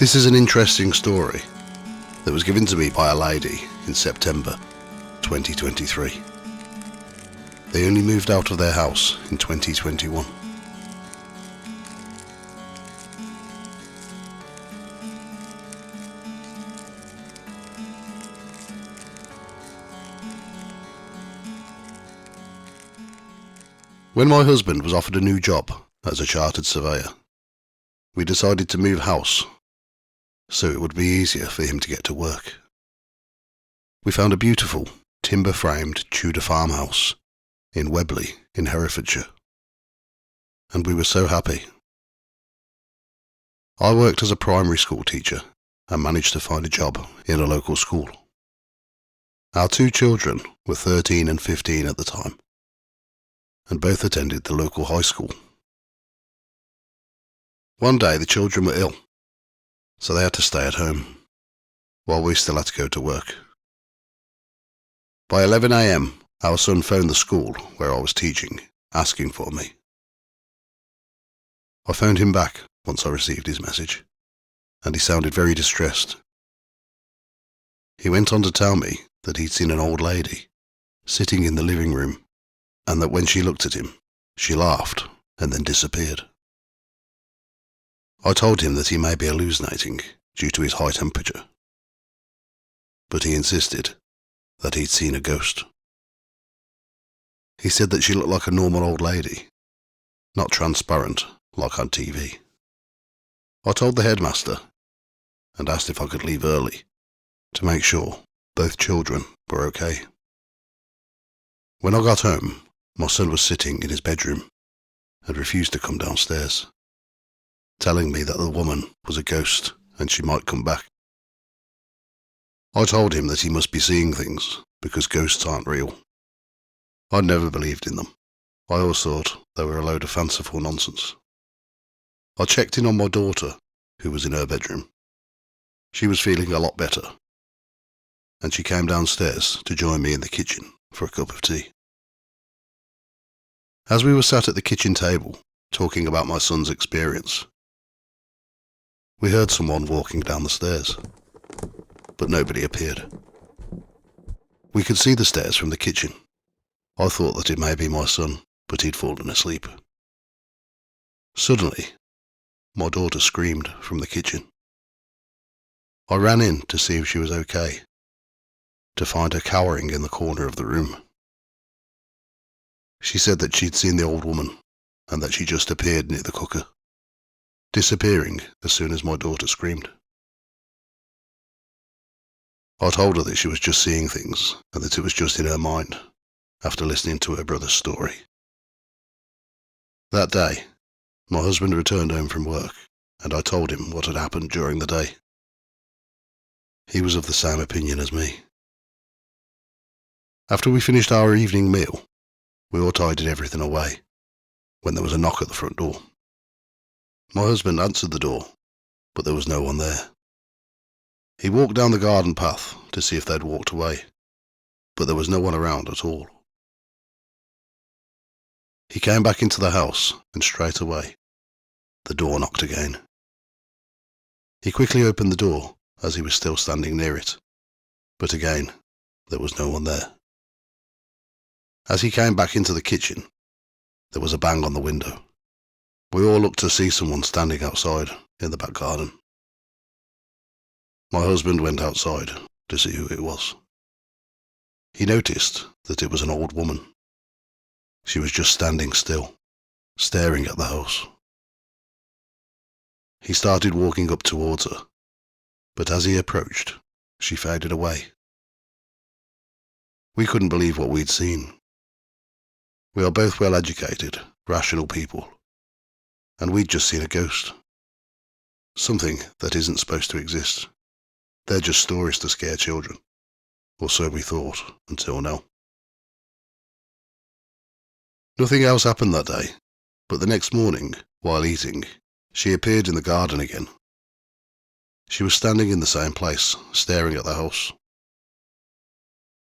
This is an interesting story that was given to me by a lady in September 2023. They only moved out of their house in 2021. When my husband was offered a new job as a chartered surveyor, we decided to move house so it would be easier for him to get to work. We found a beautiful timber-framed Tudor farmhouse in Weobley in Herefordshire, and we were so happy. I worked as a primary school teacher and managed to find a job in a local school. Our two children were 13 and 15 at the time, and both attended the local high school. One day the children were ill, so they had to stay at home, while we still had to go to work. By 11 a.m, our son phoned the school where I was teaching, asking for me. I phoned him back once I received his message, and he sounded very distressed. He went on to tell me that he'd seen an old lady sitting in the living room, and that when she looked at him, she laughed and then disappeared. I told him that he may be hallucinating due to his high temperature, but he insisted that he'd seen a ghost. He said that she looked like a normal old lady, not transparent like on TV. I told the headmaster and asked if I could leave early to make sure both children were okay. When I got home, my son was sitting in his bedroom and refused to come downstairs, telling me that the woman was a ghost and she might come back. I told him that he must be seeing things because ghosts aren't real. I'd never believed in them. I always thought they were a load of fanciful nonsense. I checked in on my daughter, who was in her bedroom. She was feeling a lot better, and she came downstairs to join me in the kitchen for a cup of tea. As we were sat at the kitchen table, talking about my son's experience, we heard someone walking down the stairs, but nobody appeared. We could see the stairs from the kitchen. I thought that it may be my son, but he'd fallen asleep. Suddenly, my daughter screamed from the kitchen. I ran in to see if she was okay, to find her cowering in the corner of the room. She said that she'd seen the old woman and that she just appeared near the cooker, disappearing as soon as my daughter screamed. I told her that she was just seeing things and that it was just in her mind, after listening to her brother's story. That day, my husband returned home from work, and I told him what had happened during the day. He was of the same opinion as me. After we finished our evening meal, we all tidied everything away, when there was a knock at the front door. My husband answered the door, but there was no one there. He walked down the garden path to see if they'd walked away, but there was no one around at all. He came back into the house, and straight away, the door knocked again. He quickly opened the door as he was still standing near it, but again, there was no one there. As he came back into the kitchen, there was a bang on the window. We all looked to see someone standing outside in the back garden. My husband went outside to see who it was. He noticed that it was an old woman. She was just standing still, staring at the house. He started walking up towards her, but as he approached, she faded away. We couldn't believe what we'd seen. We are both well-educated, rational people, and we'd just seen a ghost. Something that isn't supposed to exist. They're just stories to scare children, or so we thought until now. Nothing else happened that day, but the next morning, while eating, she appeared in the garden again. She was standing in the same place, staring at the house.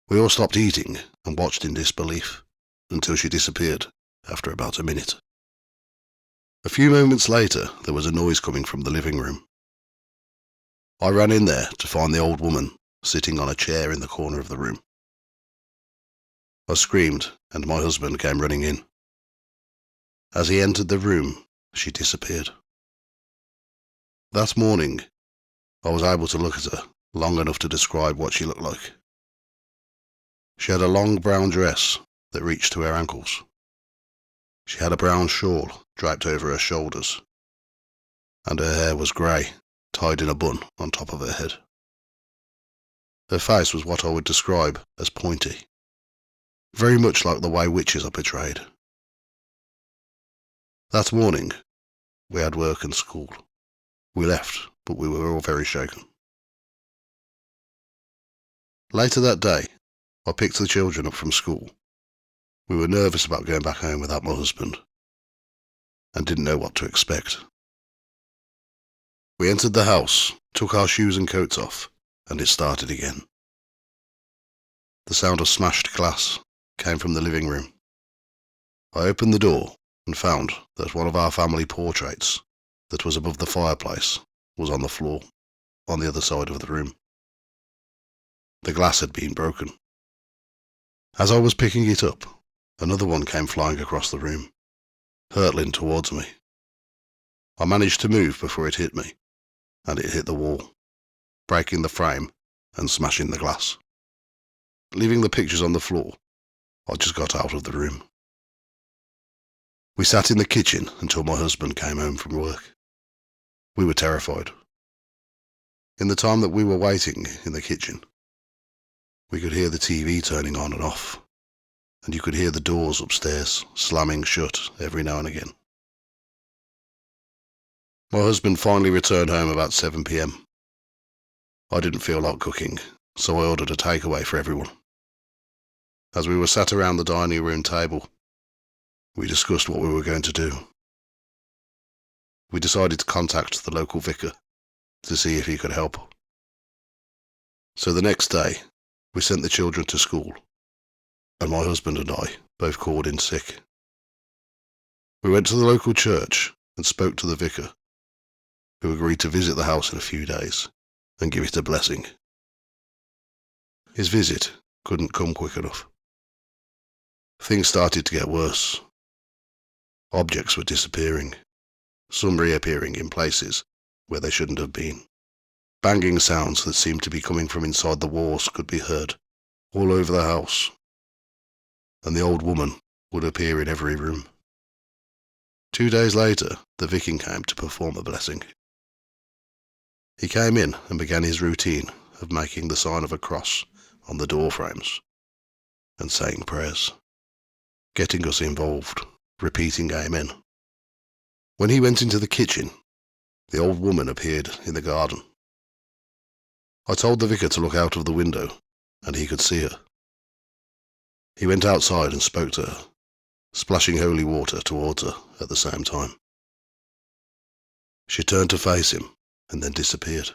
We all stopped eating and watched in disbelief until she disappeared after about a minute. A few moments later, there was a noise coming from the living room. I ran in there to find the old woman sitting on a chair in the corner of the room. I screamed, and my husband came running in. As he entered the room, she disappeared. That morning, I was able to look at her long enough to describe what she looked like. She had a long brown dress that reached to her ankles. She had a brown shawl draped over her shoulders, and her hair was grey, tied in a bun on top of her head. Her face was what I would describe as pointy, very much like the way witches are portrayed. That morning, we had work and school. We left, but we were all very shaken. Later that day, I picked the children up from school. We were nervous about going back home without my husband, and didn't know what to expect. We entered the house, took our shoes and coats off, and it started again. The sound of smashed glass came from the living room. I opened the door and found that one of our family portraits that was above the fireplace was on the floor, on the other side of the room. The glass had been broken. As I was picking it up, another one came flying across the room, hurtling towards me. I managed to move before it hit me, and it hit the wall, breaking the frame and smashing the glass. Leaving the pictures on the floor, I just got out of the room. We sat in the kitchen until my husband came home from work. We were terrified. In the time that we were waiting in the kitchen, we could hear the TV turning on and off, and you could hear the doors upstairs slamming shut every now and again. My husband finally returned home about 7 p.m. I didn't feel like cooking, so I ordered a takeaway for everyone. As we were sat around the dining room table, we discussed what we were going to do. We decided to contact the local vicar to see if he could help. So the next day, we sent the children to school, and my husband and I both called in sick. We went to the local church and spoke to the vicar, who agreed to visit the house in a few days and give it a blessing. His visit couldn't come quick enough. Things started to get worse. Objects were disappearing, some reappearing in places where they shouldn't have been. Banging sounds that seemed to be coming from inside the walls could be heard all over the house, and the old woman would appear in every room. 2 days later, the vicar came to perform a blessing. He came in and began his routine of making the sign of a cross on the door frames and saying prayers, getting us involved, repeating amen. When he went into the kitchen, the old woman appeared in the garden. I told the vicar to look out of the window, and he could see her. He went outside and spoke to her, splashing holy water towards her at the same time. She turned to face him and then disappeared.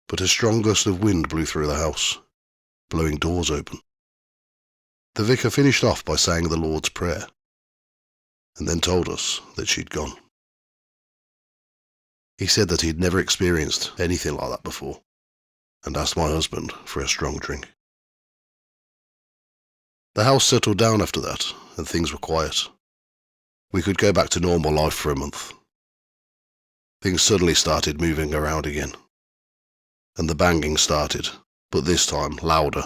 But a strong gust of wind blew through the house, blowing doors open. The vicar finished off by saying the Lord's Prayer, and then told us that she'd gone. He said that he'd never experienced anything like that before, and asked my husband for a strong drink. The house settled down after that, and things were quiet. We could go back to normal life for a month. Things suddenly started moving around again, and the banging started, but this time louder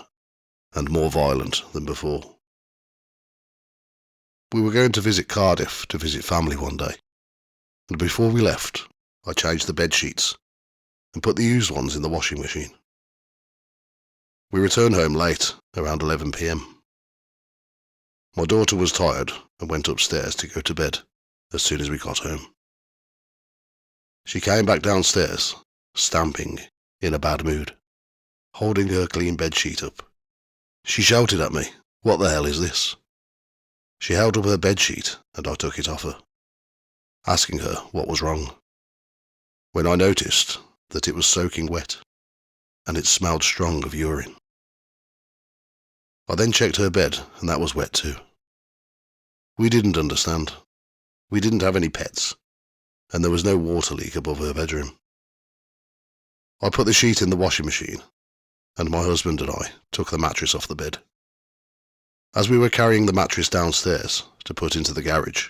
and more violent than before. We were going to visit Cardiff to visit family one day, and before we left, I changed the bed sheets and put the used ones in the washing machine. We returned home late, around 11 p.m. My daughter was tired and went upstairs to go to bed as soon as we got home. She came back downstairs, stamping, in a bad mood, holding her clean bedsheet up. She shouted at me, "What the hell is this?" She held up her bedsheet and I took it off her, asking her what was wrong, when I noticed that it was soaking wet and it smelled strong of urine. I then checked her bed and that was wet too. We didn't understand. We didn't have any pets, and there was no water leak above her bedroom. I put the sheet in the washing machine, and my husband and I took the mattress off the bed. As we were carrying the mattress downstairs to put into the garage,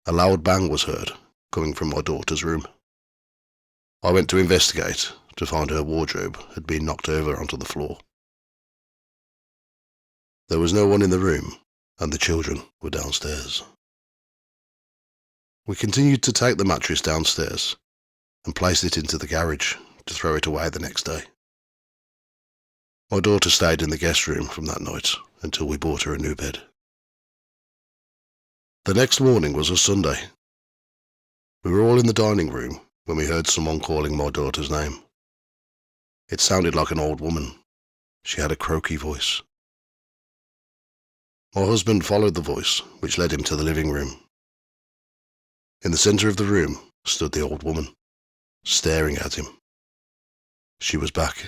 a loud bang was heard coming from my daughter's room. I went to investigate to find her wardrobe had been knocked over onto the floor. There was no one in the room, and the children were downstairs. We continued to take the mattress downstairs and placed it into the garage to throw it away the next day. My daughter stayed in the guest room from that night until we bought her a new bed. The next morning was a Sunday. We were all in the dining room when we heard someone calling my daughter's name. It sounded like an old woman. She had a croaky voice. My husband followed the voice, which led him to the living room. In the centre of the room stood the old woman, staring at him. She was back.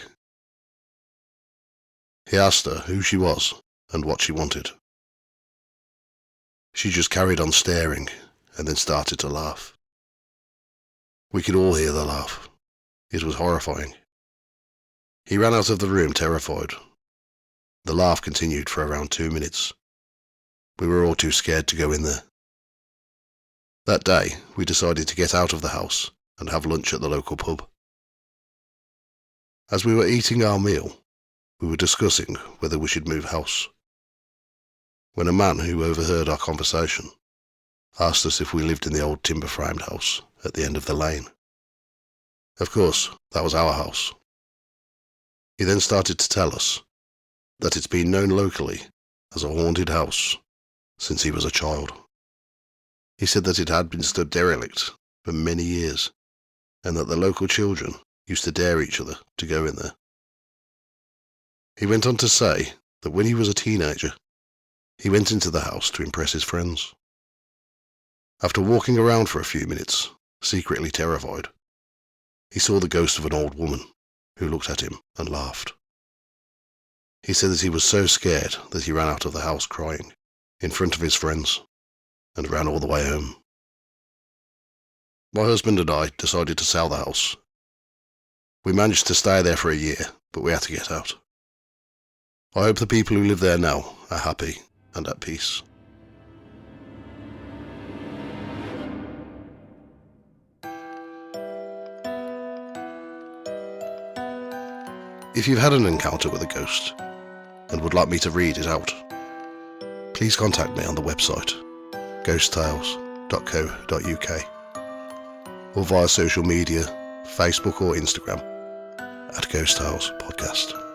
He asked her who she was and what she wanted. She just carried on staring and then started to laugh. We could all hear the laugh. It was horrifying. He ran out of the room terrified. The laugh continued for around 2 minutes. We were all too scared to go in there. That day, we decided to get out of the house and have lunch at the local pub. As we were eating our meal, we were discussing whether we should move house, when a man who overheard our conversation asked us if we lived in the old timber-framed house at the end of the lane. Of course, that was our house. He then started to tell us that it's been known locally as a haunted house since he was a child. He said that it had been stood derelict for many years, and that the local children used to dare each other to go in there. He went on to say that when he was a teenager, he went into the house to impress his friends. After walking around for a few minutes, secretly terrified, he saw the ghost of an old woman who looked at him and laughed. He said that he was so scared that he ran out of the house crying in front of his friends and ran all the way home. My husband and I decided to sell the house. We managed to stay there for a year, but we had to get out. I hope the people who live there now are happy and at peace. If you've had an encounter with a ghost and would like me to read it out, please contact me on the website ghosttales.co.uk or via social media, Facebook or Instagram at Ghost Tales Podcast.